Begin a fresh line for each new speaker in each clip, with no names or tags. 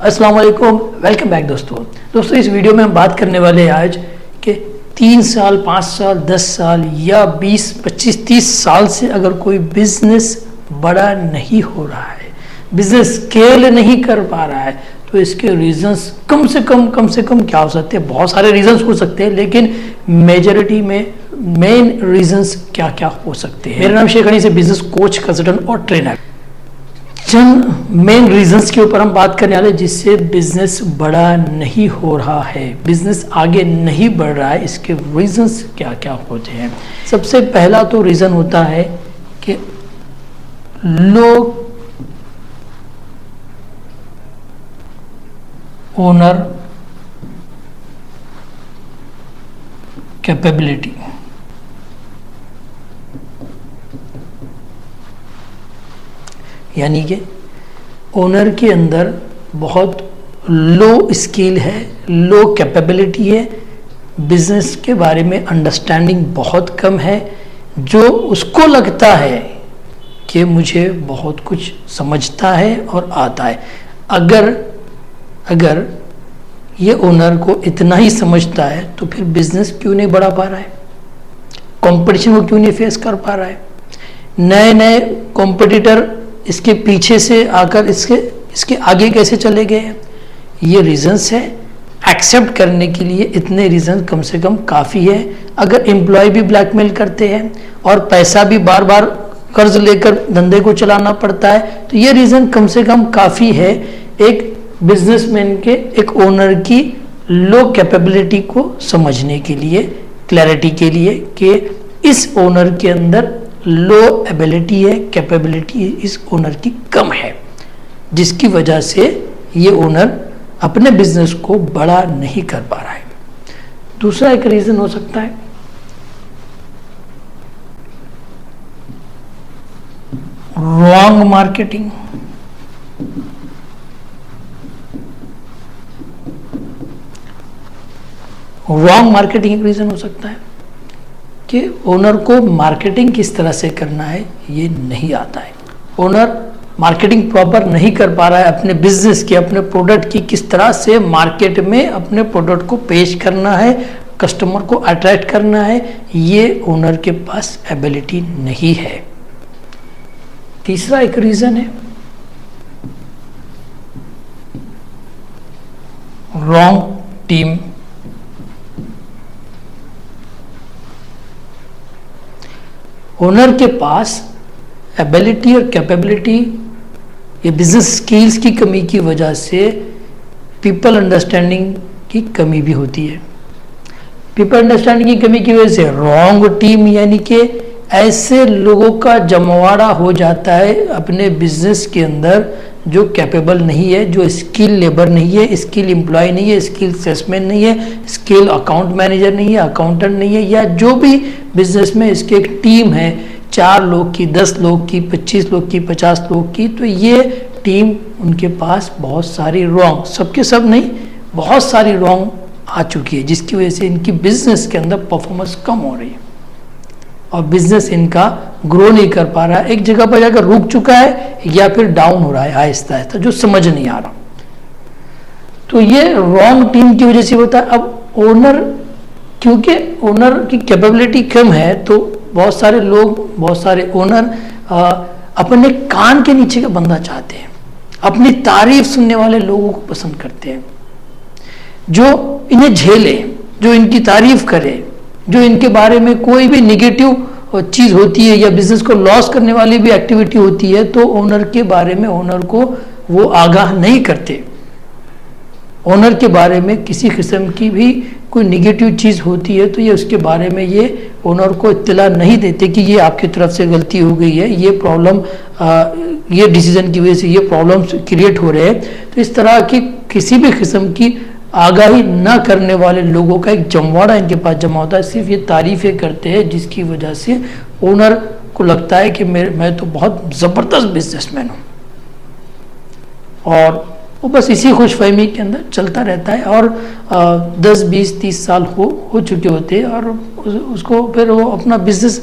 अस्सलाम वालेकुम, welcome back दोस्तों इस वीडियो में हम बात करने वाले हैं आज कि 3 साल 5 साल 10 साल या 20 25 30 साल से अगर कोई बिजनेस बड़ा नहीं हो रहा है, बिजनेस स्केल नहीं कर पा रहा है, तो इसके रीजंस कम से कम क्या हो सकते हैं। बहुत सारे रीजंस हो सकते हैं, लेकिन मेजॉरिटी में मेन रीजंस क्या क्या हो सकते हैं। मेरा नाम शेख हनी से बिजनेस कोच, कंसल्टेंट और ट्रेनर। चंद मेन रीजंस के ऊपर हम बात करने वाले जिससे बिजनेस बड़ा नहीं हो रहा है, बिजनेस आगे नहीं बढ़ रहा है। इसके रीजंस क्या क्या होते हैं। सबसे पहला तो रीजन होता है कि लो ओनर कैपेबिलिटी। यानी कि ओनर के अंदर बहुत लो स्किल है, लो कैपेबिलिटी है, बिजनेस के बारे में अंडरस्टैंडिंग बहुत कम है। जो उसको लगता है कि मुझे बहुत कुछ समझता है और आता है। अगर ये ओनर को इतना ही समझता है तो फिर बिजनेस क्यों नहीं बढ़ा पा रहा है, कंपटीशन को क्यों नहीं फेस कर पा रहा है। नए नए कॉम्पिटिटर इसके पीछे से आकर इसके आगे कैसे चले गए हैं। ये रीजंस है। एक्सेप्ट करने के लिए इतने रीजन कम से कम काफ़ी है। अगर एम्प्लॉय भी ब्लैकमेल करते हैं और पैसा भी बार बार कर्ज लेकर धंधे को चलाना पड़ता है, तो ये रीज़न कम से कम काफ़ी है एक बिजनेसमैन के, एक ओनर की लो कैपेबिलिटी को समझने के लिए, क्लैरिटी के लिए कि इस ओनर के अंदर लो एबिलिटी है, कैपेबिलिटी इस ओनर की कम है, जिसकी वजह से ये ओनर अपने बिजनेस को बड़ा नहीं कर पा रहा है। दूसरा एक रीजन हो सकता है रॉन्ग मार्केटिंग। रॉन्ग मार्केटिंग एक रीजन हो सकता है कि ओनर को मार्केटिंग किस तरह से करना है ये नहीं आता है। ओनर मार्केटिंग प्रॉपर नहीं कर पा रहा है अपने बिजनेस की, अपने प्रोडक्ट की, किस तरह से मार्केट में अपने प्रोडक्ट को पेश करना है, कस्टमर को अट्रैक्ट करना है, ये ओनर के पास एबिलिटी नहीं है। तीसरा एक रीजन है रॉन्ग टीम। ओनर के पास एबिलिटी और कैपेबिलिटी या बिजनेस स्किल्स की कमी की वजह से पीपल अंडरस्टैंडिंग की कमी भी होती है। पीपल अंडरस्टैंडिंग की कमी की वजह से रॉन्ग टीम, यानी कि ऐसे लोगों का जमवाड़ा हो जाता है अपने बिजनेस के अंदर जो कैपेबल नहीं है, जो स्किल लेबर नहीं है, स्किल एम्प्लॉय नहीं है, स्किल सेल्समैन नहीं है, स्किल अकाउंट मैनेजर नहीं है, अकाउंटेंट नहीं है, या जो भी बिजनेस में इसकी एक टीम है 4 लोग की, 10 लोग की, 25 लोग की, 50 लोग की, तो ये टीम उनके पास बहुत सारी रॉन्ग, सबके सब नहीं, बहुत सारी रॉन्ग आ चुकी है, जिसकी वजह से इनकी बिजनेस के अंदर परफॉर्मेंस कम हो रही है और बिजनेस इनका ग्रो नहीं कर पा रहा है, एक जगह पर जाकर रुक चुका है या फिर डाउन हो रहा है आहिस्ता आहिस्ता, जो समझ नहीं आ रहा। तो ये रॉन्ग टीम की वजह से होता है। अब ओनर, क्योंकि ओनर की कैपेबिलिटी कम है, तो बहुत सारे लोग, बहुत सारे ओनर अपने कान के नीचे का बंदा चाहते हैं, अपनी तारीफ सुनने वाले लोगों को पसंद करते हैं, जो इन्हें झेले, जो इनकी तारीफ करे, जो इनके बारे में कोई भी निगेटिव चीज होती है या बिजनेस को लॉस करने वाली भी एक्टिविटी होती है, तो ओनर के बारे में ओनर को वो आगाह नहीं करते। ओनर के बारे में किसी किस्म की भी कोई निगेटिव चीज़ होती है तो ये उसके बारे में ये ओनर को इत्तला नहीं देते कि ये आपकी तरफ से गलती हो गई है, ये प्रॉब्लम, ये डिसीजन की वजह से ये प्रॉब्लम्स क्रिएट हो रहे हैं। तो इस तरह की किसी भी किस्म की आगाही ना करने वाले लोगों का एक जमवाड़ा इनके पास जमा होता है, सिर्फ ये तारीफ़ें करते हैं, जिसकी वजह से ओनर को लगता है कि मैं तो बहुत ज़बरदस्त बिजनेसमैन हूँ, और वो बस इसी खुशफहमी के अंदर चलता रहता है। और 10, 20, 30 साल हो चुके होते हैं और उसको फिर वो अपना बिजनेस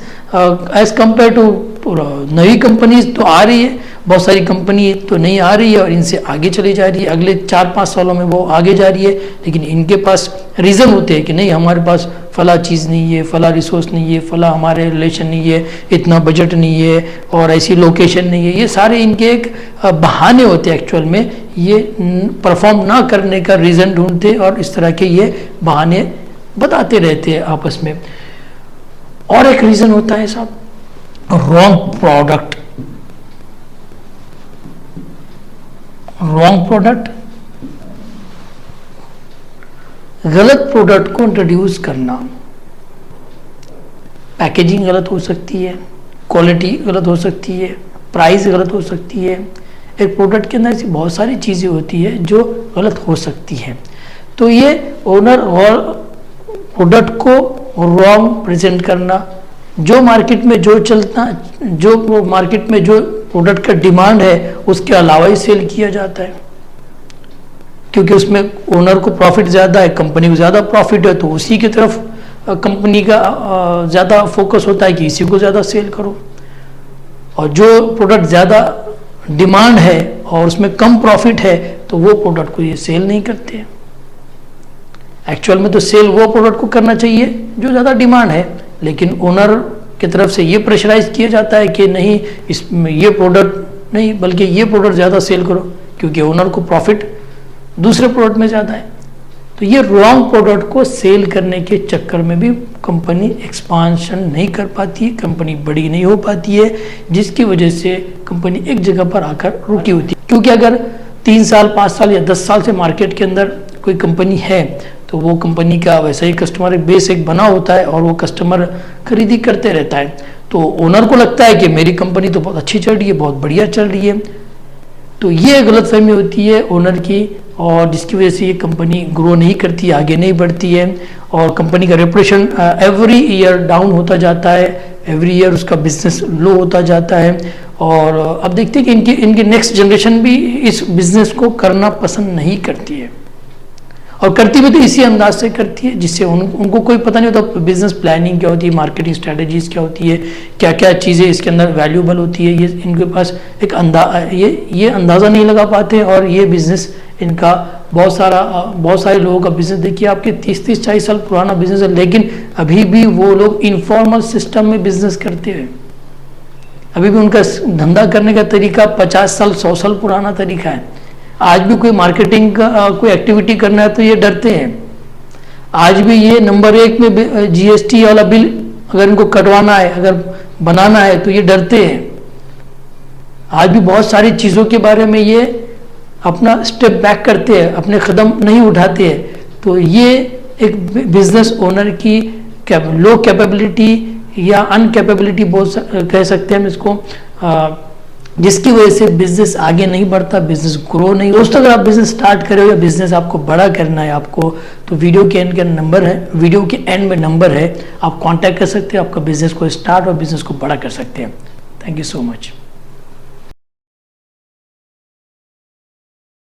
एज़ कम्पेयर टू नई कंपनीज तो आ रही है, बहुत सारी कंपनी तो नहीं आ रही है और इनसे आगे चली जा रही है, अगले 4-5 सालों में वो आगे जा रही है, लेकिन इनके पास रीज़न होते हैं कि नहीं हमारे पास फला चीज़ नहीं है, फला रिसोर्स नहीं है, फला हमारे रिलेशन नहीं है, इतना बजट नहीं है और ऐसी लोकेशन नहीं है। ये सारे इनके एक बहाने होते हैं, एक्चुअल में ये परफॉर्म ना करने का रीज़न ढूंढते और इस तरह के ये बहाने बताते रहते हैं आपस में। और एक रीज़न होता है साहब, रॉन्ग प्रोडक्ट। रॉन्ग प्रोडक्ट, गलत प्रोडक्ट को इंट्रोड्यूस करना। पैकेजिंग गलत हो सकती है, क्वालिटी गलत हो सकती है, प्राइस गलत हो सकती है। एक प्रोडक्ट के अंदर ऐसी बहुत सारी चीज़ें होती है जो गलत हो सकती है। तो ये ओनर और प्रोडक्ट को रॉन्ग प्रेजेंट करना, जो मार्केट में जो चलता, जो मार्केट में जो प्रोडक्ट का डिमांड है उसके अलावा ही सेल किया जाता है, क्योंकि उसमें ओनर को प्रॉफिट ज़्यादा है, कंपनी को ज़्यादा प्रॉफिट है, तो उसी की तरफ कंपनी का ज़्यादा फोकस होता है कि इसी को ज़्यादा सेल करो। और जो प्रोडक्ट ज़्यादा डिमांड है और उसमें कम प्रॉफिट है तो वो प्रोडक्ट को ये सेल नहीं करते। एक्चुअल में तो सेल वो प्रोडक्ट को करना चाहिए जो ज़्यादा डिमांड है, लेकिन ओनर की तरफ से ये प्रेशराइज किया जाता है कि नहीं इसमें ये प्रोडक्ट नहीं बल्कि ये प्रोडक्ट ज़्यादा सेल करो, क्योंकि ओनर को प्रॉफिट दूसरे प्रोडक्ट में ज़्यादा है। तो ये रॉन्ग प्रोडक्ट को सेल करने के चक्कर में भी कंपनी एक्सपांशन नहीं कर पाती है, कंपनी बड़ी नहीं हो पाती है, जिसकी वजह से कंपनी एक जगह पर आकर रुकी होती है। क्योंकि अगर 3 साल 5 साल या 10 साल से मार्केट के अंदर कोई कंपनी है तो वो कंपनी का वैसा ही कस्टमर बेस एक बना होता है और वो कस्टमर खरीदी करते रहता है। तो ओनर को लगता है कि मेरी कंपनी तो बहुत अच्छी चल रही है, बहुत बढ़िया चल रही है। तो ये गलतफहमी होती है ओनर की, और जिसकी वजह से ये कंपनी ग्रो नहीं करती, आगे नहीं बढ़ती है और कंपनी का रेपुटेशन एवरी ईयर डाउन होता जाता है, एवरी ईयर उसका बिजनेस लो होता जाता है। और अब देखते हैं कि इनकी नेक्स्ट जनरेशन भी इस बिजनेस को करना पसंद नहीं करती है, और करती भी तो इसी अंदाज से करती है जिससे उनको कोई पता नहीं होता बिजनेस प्लानिंग क्या होती है, मार्केटिंग स्ट्रेटजीज क्या होती है, क्या क्या चीज़ें इसके अंदर वैल्यूबल होती है। ये इनके पास एक ये अंदाज़ा नहीं लगा पाते और ये बिज़नेस इनका बहुत सारे लोगों का बिजनेस देखिए आपके 30-40 साल पुराना बिजनेस है, लेकिन अभी भी वो लोग इनफॉर्मल सिस्टम में बिजनेस करते हैं। अभी भी उनका धंधा करने का तरीका 50 साल 100 साल पुराना तरीका है। आज भी कोई मार्केटिंग का कोई एक्टिविटी करना है तो ये डरते हैं। आज भी ये नंबर 1 में जीएसटी वाला बिल अगर इनको कटवाना है, अगर बनाना है तो ये डरते हैं। आज भी बहुत सारी चीज़ों के बारे में ये अपना स्टेप बैक करते हैं, अपने कदम नहीं उठाते हैं। तो ये एक बिजनेस ओनर की लो कैपेबिलिटी या अनकैपेबिलिटी कह सकते हैं हम इसको, जिसकी वजह से बिजनेस आगे नहीं बढ़ता, बिजनेस ग्रो नहीं। दोस्तों अगर आप बिजनेस स्टार्ट कर रहे हो या बिजनेस आपको बड़ा करना है आपको, तो वीडियो के एंड में नंबर है, आप कांटेक्ट कर सकते हैं, आपका बिजनेस को स्टार्ट और बिजनेस को बड़ा कर सकते हैं। Thank you so much.